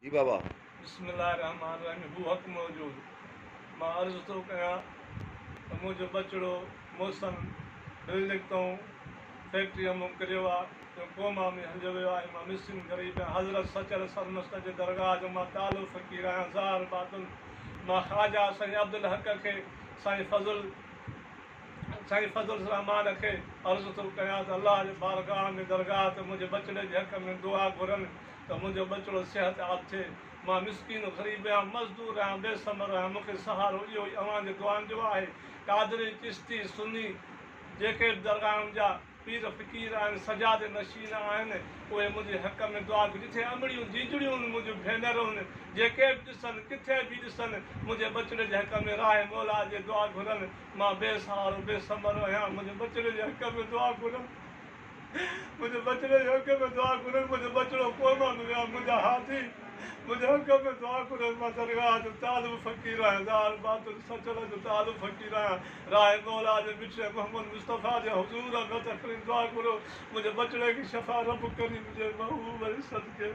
जी बाबा। बिस्मिल्लाहिर्रहमानिर्रहीम। हू हक़ मौजूद। मां अर्ज़ु थो कयां त मुंहिंजो बचिड़ो मौसम दिलि निकितऊं फैक्ट्रीअ मूं किरियो आहे जो कोमा में हलियो वियो आहे। मां मिस्किन ग़रीब आहियां। हज़रत सचल सरमस्त जे दरगाह जो मां तालो फ़क़ीर आहियां। ज़ार बातुल मां ख़्वाजा साईं अब्दुल हक़ खे साईं फज़ुल रहमान खे अर्ज़ु थो कयां त अलाह जे बारगाह में दरगाह ते मुंहिंजे बचिड़े जे हक़ में दुआ घुरनि त मुंहिंजो बचिड़ो सिहत यादि थिए। मां मिसकीन ग़रीब आहियां, मज़दूर आहियां, बेसमर आहियां। मूंखे सहारो इहो ई अव्हांजे दुआनि जो आहे। कादरी चिश्ती सुन्नी जेके बि दरगाहनि जा पीर फ़क़ीर आहिनि, सजादे नशीन आहिनि, उहे मुंहिंजे हक़ में दुआ जिथे अमड़ियूं जीजड़ियूं आहिनि, मुंहिंजूं भेनरूं आहिनि, जेके बि ॾिसनि किथे बि ॾिसनि मुंहिंजे बचिड़े जे हक़ में राहे मौला जे दुआ घुरनि। मां बेसहारो बेसमर आहियां, मुंहिंजे बचिड़े जे हक़ में दुआ घुरनि। मुंहिंजे बचिड़े जे हक़ में दुआ घुरनि। मुंहिंजो बचिड़ो कोमा में वियो, मुंहिंजा हाथी मुंहिंजे हक़ में दुआ घुरनि। मां दरगाह जो तालिब फ़क़ीर आहियां। ज़ार बातुल सचल जो तालिब फ़क़ीर आहियां। राहे मौला जे बिच मोहम्मद मुस्तफ़ा जे हुज़ूर में तकरी दुआ घुरो। मुंहिंजे बचिड़े खे शफ़ा रब करी मुंहिंजे महबूब जे सदके।